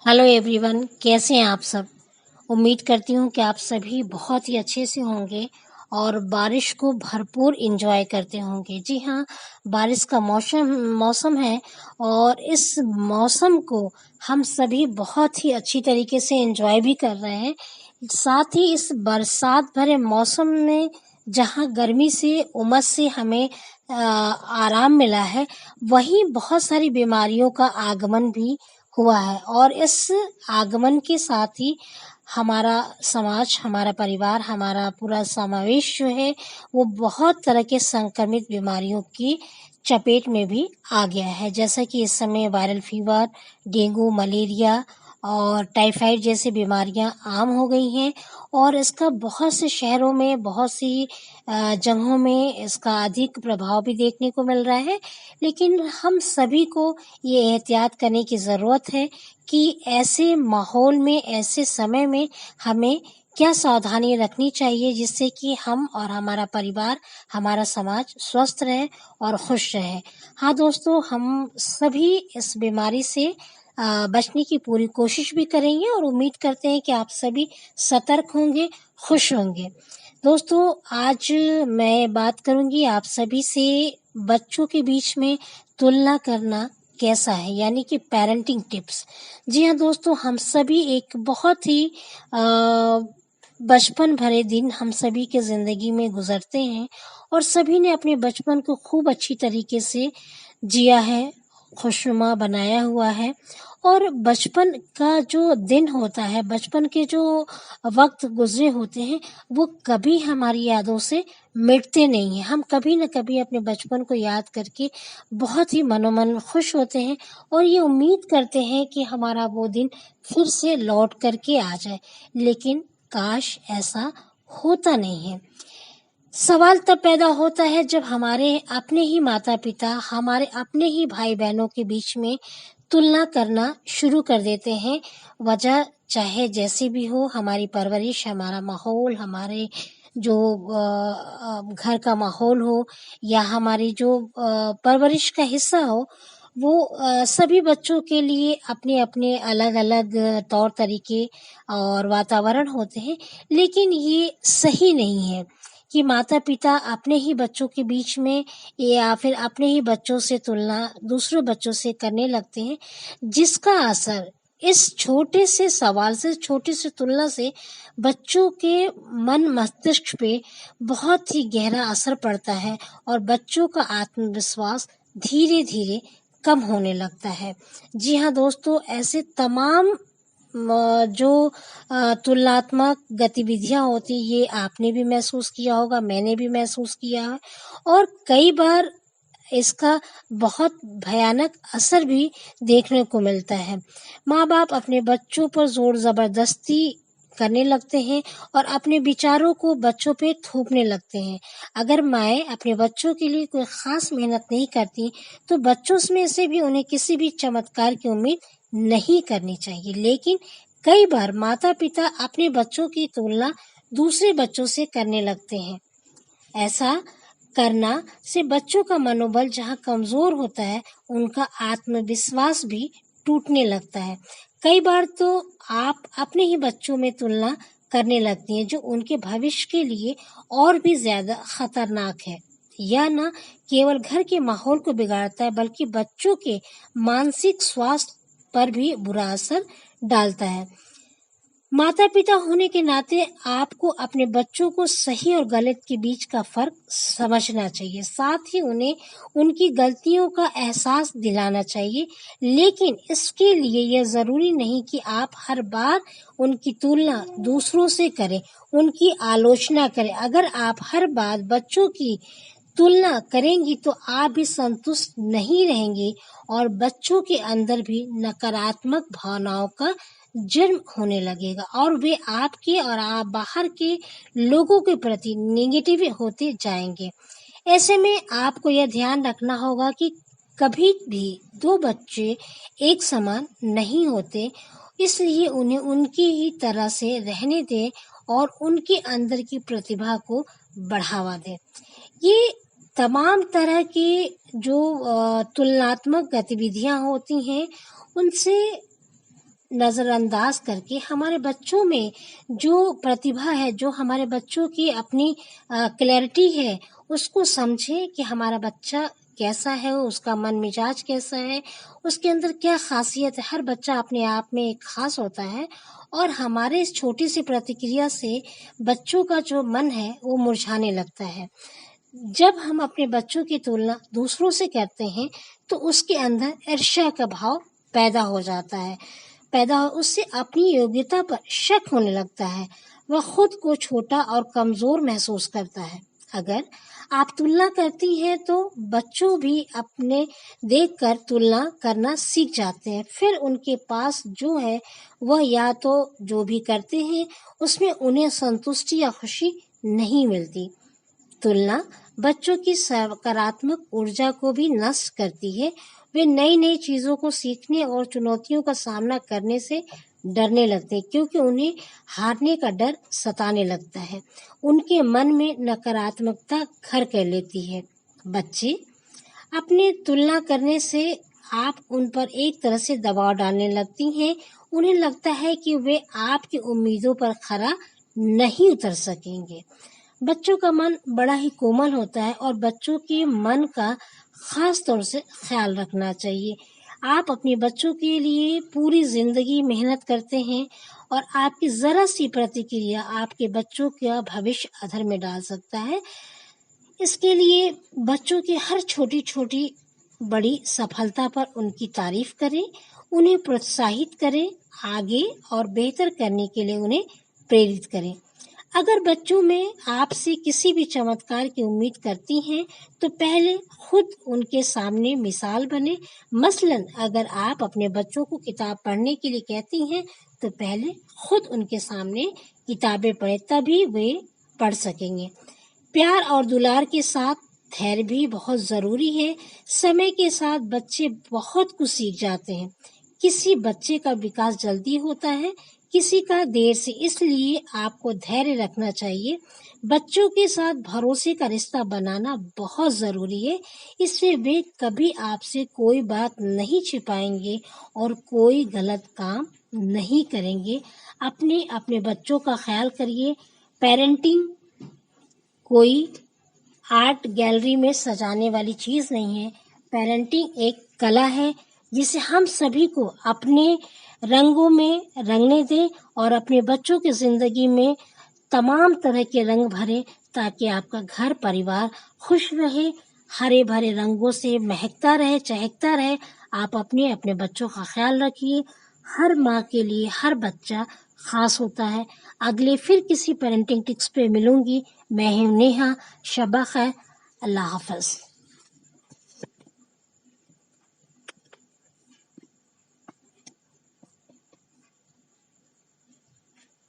Hello everyone, कैसे हैं आप सब। उम्मीद करती हूँ कि आप सभी बहुत ही अच्छे से होंगे और बारिश को भरपूर एंजॉय करते होंगे। जी हाँ, बारिश का मौसम मौसम है और इस मौसम को हम सभी बहुत ही अच्छी तरीके से एंजॉय भी कर रहे हैं। साथ ही इस बरसात भरे मौसम में जहाँ गर्मी से उमस से हमें आराम मिला है, वहीं बहुत सारी बीमारियों का आगमन भी हुआ है और इस आगमन के साथ ही हमारा समाज, हमारा परिवार, हमारा पूरा समावेश जो है वो बहुत तरह के संक्रमित बीमारियों की चपेट में भी आ गया है। जैसा कि इस समय वायरल फीवर, डेंगू, मलेरिया और टाइफाइड जैसी बीमारियां आम हो गई हैं और इसका बहुत से शहरों में, बहुत सी जगहों में इसका अधिक प्रभाव भी देखने को मिल रहा है। लेकिन हम सभी को ये एहतियात करने की ज़रूरत है कि ऐसे माहौल में, ऐसे समय में हमें क्या सावधानी रखनी चाहिए जिससे कि हम और हमारा परिवार, हमारा समाज स्वस्थ रहे और खुश रहे। हाँ दोस्तों, हम सभी इस बीमारी से बचने की पूरी कोशिश भी करेंगे और उम्मीद करते हैं कि आप सभी सतर्क होंगे, खुश होंगे। दोस्तों, आज मैं बात करूंगी आप सभी से बच्चों के बीच में तुलना करना कैसा है, यानी कि पेरेंटिंग टिप्स। जी हाँ दोस्तों, हम सभी एक बहुत ही बचपन भरे दिन हम सभी के ज़िंदगी में गुजरते हैं और सभी ने अपने बचपन को खूब अच्छी तरीके से जिया है, खुशनुमा बनाया हुआ है। और बचपन का जो दिन होता है, बचपन के जो वक्त गुजरे होते हैं, वो कभी हमारी यादों से मिटते नहीं हैं। हम कभी न कभी अपने बचपन को याद करके बहुत ही मनोमन खुश होते हैं और ये उम्मीद करते हैं कि हमारा वो दिन फिर से लौट करके आ जाए, लेकिन काश ऐसा होता नहीं है। सवाल तब पैदा होता है जब हमारे अपने ही माता पिता, हमारे अपने ही भाई बहनों के बीच में तुलना करना शुरू कर देते हैं। वजह चाहे जैसी भी हो, हमारी परवरिश, हमारा माहौल, हमारे जो घर का माहौल हो या हमारी जो परवरिश का हिस्सा हो, वो सभी बच्चों के लिए अपने अपने अलग अलग तौर तरीके और वातावरण होते हैं। लेकिन ये सही नहीं है कि माता पिता अपने ही बच्चों के बीच में या फिर अपने ही बच्चों से तुलना दूसरे बच्चों से करने लगते हैं, जिसका असर इस छोटे से सवाल से, छोटी सी तुलना से बच्चों के मन मस्तिष्क पे बहुत ही गहरा असर पड़ता है और बच्चों का आत्मविश्वास धीरे धीरे कम होने लगता है। जी हाँ दोस्तों, ऐसे तमाम जो तुलनात्मक गतिविधियां होती, ये आपने भी महसूस किया होगा, मैंने भी महसूस किया है और कई बार इसका बहुत भयानक असर भी देखने को मिलता है। माँ बाप अपने बच्चों पर जोर ज़बरदस्ती करने लगते हैं और अपने विचारों को बच्चों पे थोपने लगते हैं। अगर माएँ अपने बच्चों के लिए कोई ख़ास मेहनत नहीं करती, तो बच्चों में से भी उन्हें किसी भी चमत्कार की उम्मीद नहीं करनी चाहिए। लेकिन कई बार माता पिता अपने बच्चों की तुलना दूसरे बच्चों से करने लगते हैं। ऐसा करना से बच्चों का मनोबल जहाँ कमज़ोर होता है, उनका आत्मविश्वास भी टूटने लगता है। कई बार तो आप अपने ही बच्चों में तुलना करने लगती हैं, जो उनके भविष्य के लिए और भी ज़्यादा खतरनाक है। यह न केवल घर के माहौल को बिगाड़ता है, बल्कि बच्चों के मानसिक स्वास्थ्य पर भी बुरा असर डालता है। माता पिता होने के नाते आपको अपने बच्चों को सही और गलत के बीच का फर्क समझना चाहिए। साथ ही उन्हें उनकी गलतियों का एहसास दिलाना चाहिए। लेकिन इसके लिए यह ज़रूरी नहीं कि आप हर बार उनकी तुलना दूसरों से करें, उनकी आलोचना करें। अगर आप हर बार बच्चों की तुलना करेंगी तो आप भी संतुष्ट नहीं रहेंगी और बच्चों के अंदर भी नकारात्मक भावनाओं का जन्म होने लगेगा और वे आपके और आप बाहर के लोगों के प्रति नेगेटिव होते जाएंगे। ऐसे में आपको यह ध्यान रखना होगा कि कभी भी दो बच्चे एक समान नहीं होते, इसलिए उन्हें उनकी ही तरह से रहने दें और उनके अंदर की प्रतिभा को बढ़ावा दें। ये तमाम तरह की जो तुलनात्मक गतिविधियां होती हैं, उनसे नज़रअंदाज करके हमारे बच्चों में जो प्रतिभा है, जो हमारे बच्चों की अपनी क्लैरिटी है, उसको समझें कि हमारा बच्चा कैसा है, उसका मन मिजाज कैसा है, उसके अंदर क्या ख़ासियत है। हर बच्चा अपने आप में एक ख़ास होता है और हमारे इस छोटी सी प्रतिक्रिया से बच्चों का जो मन है वो मुरझाने लगता है। जब हम अपने बच्चों की तुलना दूसरों से करते हैं तो उसके अंदर ईर्ष्या का भाव पैदा हो जाता है, उससे अपनी योग्यता पर शक होने लगता है। वह खुद को छोटा और कमज़ोर महसूस करता है। अगर आप तुलना करती हैं तो बच्चों भी अपने देखकर तुलना करना सीख जाते हैं। फिर उनके पास जो है वह या तो जो भी करते हैं उसमें उन्हें संतुष्टि या खुशी नहीं मिलती। तुलना बच्चों की सकारात्मक ऊर्जा को भी नष्ट करती है। वे नई नई चीज़ों को सीखने और चुनौतियों का सामना करने से डरने लगते हैं, क्योंकि उन्हें हारने का डर सताने लगता है। उनके मन में नकारात्मकता घर कर लेती है। बच्चे अपने तुलना करने से आप उन पर एक तरह से दबाव डालने लगती हैं। उन्हें लगता है कि वे आपकी उम्मीदों पर खरा नहीं उतर सकेंगे। बच्चों का मन बड़ा ही कोमल होता है और बच्चों के मन का ख़ास तौर से ख्याल रखना चाहिए। आप अपने बच्चों के लिए पूरी ज़िंदगी मेहनत करते हैं और आपकी ज़रा सी प्रतिक्रिया आपके बच्चों का भविष्य अधर में डाल सकता है। इसके लिए बच्चों की हर छोटी-छोटी बड़ी सफलता पर उनकी तारीफ़ करें, उन्हें प्रोत्साहित करें, आगे और बेहतर करने के लिए उन्हें प्रेरित करें। अगर बच्चों में आपसे किसी भी चमत्कार की उम्मीद करती हैं तो पहले खुद उनके सामने मिसाल बने। मसलन अगर आप अपने बच्चों को किताब पढ़ने के लिए कहती हैं तो पहले खुद उनके सामने किताबें पढ़ें, तभी वे पढ़ सकेंगे। प्यार और दुलार के साथ धैर्य भी बहुत ज़रूरी है। समय के साथ बच्चे बहुत कुछ सीख जाते हैं। किसी बच्चे का विकास जल्दी होता है, किसी का देर से, इसलिए आपको धैर्य रखना चाहिए। बच्चों के साथ भरोसे का रिश्ता बनाना बहुत ज़रूरी है। इससे वे कभी आपसे कोई बात नहीं छिपाएंगे और कोई गलत काम नहीं करेंगे। अपने बच्चों का ख्याल करिए। पेरेंटिंग कोई आर्ट गैलरी में सजाने वाली चीज़ नहीं है। पेरेंटिंग एक कला है जिसे हम सभी को अपने रंगों में रंगने दें और अपने बच्चों की ज़िंदगी में तमाम तरह के रंग भरें, ताकि आपका घर परिवार खुश रहे, हरे भरे रंगों से महकता रहे, चहकता रहे। आप अपने बच्चों का ख्याल रखिए। हर माँ के लिए हर बच्चा ख़ास होता है। अगले फिर किसी पेरेंटिंग टिप्स पे मिलूंगी। मैं हूँ नेहा। शब्बा खैर। अल्लाह हाफ़िज़।